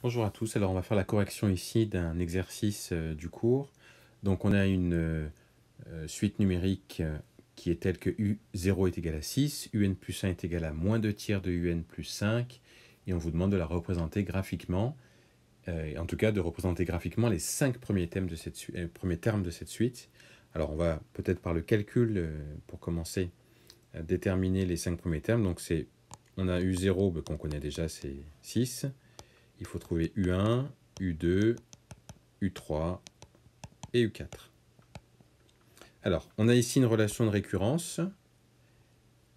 Bonjour à tous, alors on va faire la correction ici d'un exercice du cours. Donc on a une suite numérique qui est telle que U0 est égal à 6, UN plus 1 est égal à moins 2 tiers de UN plus 5, et on vous demande de la représenter graphiquement, en tout cas de représenter graphiquement les 5 premiers termes de cette suite. Alors on va peut-être par le calcul, pour commencer, déterminer les 5 premiers termes. Donc on a U0 qu'on connaît déjà, c'est 6. Il faut trouver U1, U2, U3 et U4. Alors, on a ici une relation de récurrence.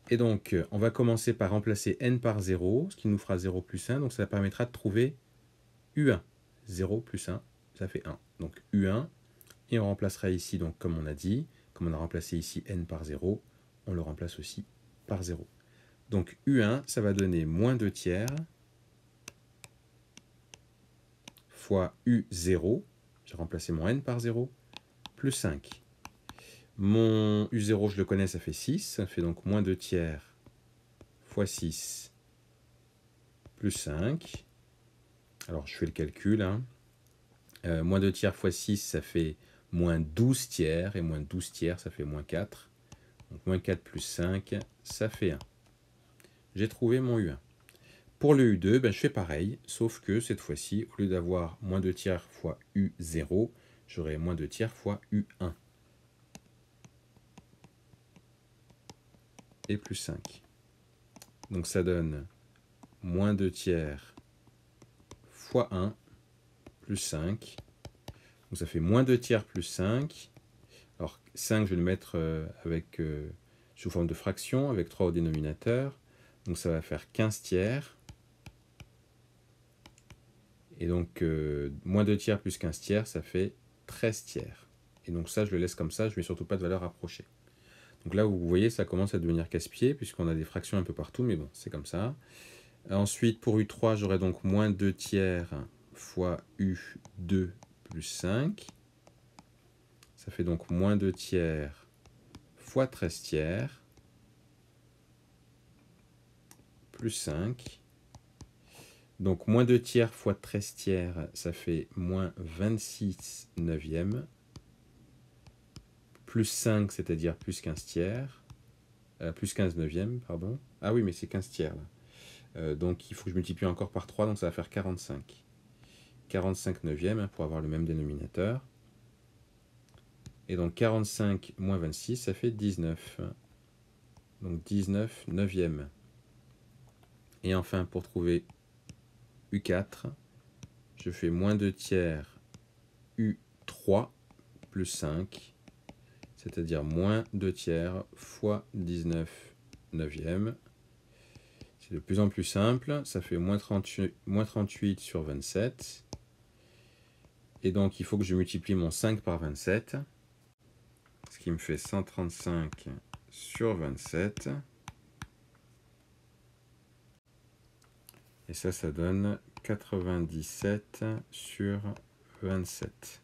Et donc, on va commencer par remplacer n par 0, ce qui nous fera 0 plus 1. Donc, ça permettra de trouver U1. 0 plus 1, ça fait 1. Donc, U1. Et on remplacera ici, donc, comme on a dit, comme on a remplacé ici n par 0, on le remplace aussi par 0. Donc, U1, ça va donner moins 2 tiers fois U0. J'ai remplacé mon n par 0, plus 5. Mon U0, je le connais, ça fait 6. Ça fait donc moins 2 tiers fois 6 plus 5. Alors, je fais le calcul. Moins 2 tiers fois 6, ça fait moins 12 tiers. Et moins 12 tiers, ça fait moins 4. Donc, moins 4 plus 5, ça fait 1. J'ai trouvé mon U1. Pour le U2, je fais pareil, sauf que cette fois-ci, au lieu d'avoir moins 2 tiers fois U0, j'aurai moins 2 tiers fois U1. Et plus 5. Donc, ça donne moins 2 tiers fois 1 plus 5. Donc ça fait moins 2 tiers plus 5. Alors 5, je vais le mettre sous forme de fraction, avec 3 au dénominateur. Donc ça va faire 15 tiers. Et donc moins 2 tiers plus 15 tiers, ça fait 13 tiers. Et donc ça, je le laisse comme ça, je ne mets surtout pas de valeur approchée. Donc là, vous voyez, ça commence à devenir casse-pied, puisqu'on a des fractions un peu partout, mais bon, c'est comme ça. Ensuite, pour U3, j'aurai donc moins 2 tiers fois U2 plus 5. Ça fait donc moins 2 tiers fois 13 tiers, plus 5. Donc moins 2 tiers fois 13 tiers, ça fait moins 26 neuvièmes, plus 5, c'est-à-dire plus 15 tiers, plus 15 neuvièmes, pardon. Ah oui, mais c'est 15 tiers, là. Donc il faut que je multiplie encore par 3, donc ça va faire 45. 45 neuvièmes, pour avoir le même dénominateur. Et donc 45 moins 26, ça fait 19. Donc 19 neuvièmes. Et enfin, pour trouver U4, je fais moins 2 tiers U3 plus 5, c'est-à-dire moins 2 tiers fois 19 neuvièmes. C'est de plus en plus simple, ça fait moins 38 sur 27. Et donc il faut que je multiplie mon 5 par 27, ce qui me fait 135 sur 27. Et ça donne 97 sur 27.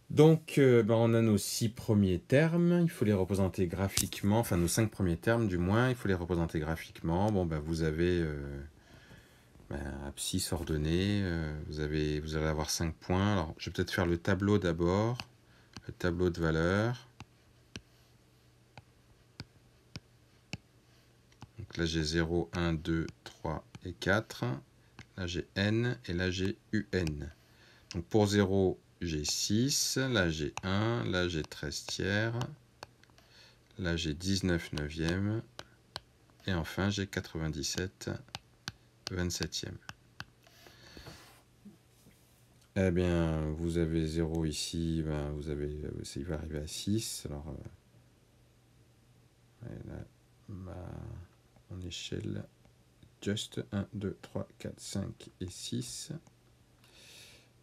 Donc, on a nos 6 premiers termes, il faut les représenter graphiquement, enfin nos 5 premiers termes du moins, il faut les représenter graphiquement. Bon, vous avez abscisse ordonnée, vous allez avoir 5 points. Alors, je vais peut-être faire le tableau d'abord, le tableau de valeurs. Donc là, j'ai 0, 1, 2, 3 et 4. Là, j'ai n et là, j'ai un. Donc pour 0, j'ai 6, là j'ai 1, là j'ai 13 tiers, là j'ai 19 neuvièmes, et enfin j'ai 97 27e. Eh bien, vous avez 0 ici, il va arriver à 6. Alors, là, mon échelle, just 1, 2, 3, 4, 5 et 6.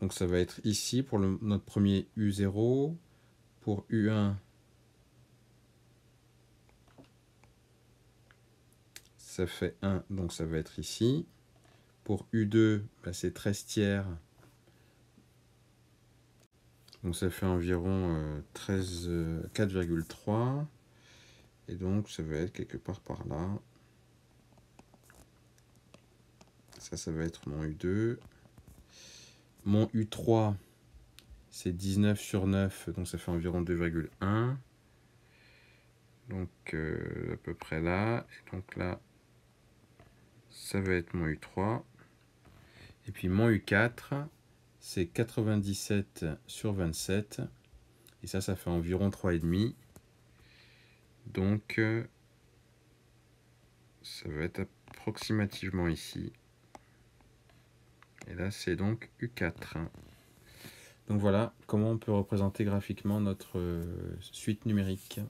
Donc ça va être ici pour notre premier U0. Pour U1, ça fait 1, donc ça va être ici. Pour U2, c'est 13 tiers. Donc ça fait environ 4,3. Et donc ça va être quelque part par là. Ça va être mon U2. Mon U3, c'est 19 sur 9, donc ça fait environ 2,1. Donc à peu près là. Et donc là, ça va être mon U3. Et puis mon U4, c'est 97 sur 27. Et ça fait environ 3,5. Donc ça va être approximativement ici. Et là, c'est donc U4. Donc voilà comment on peut représenter graphiquement notre suite numérique.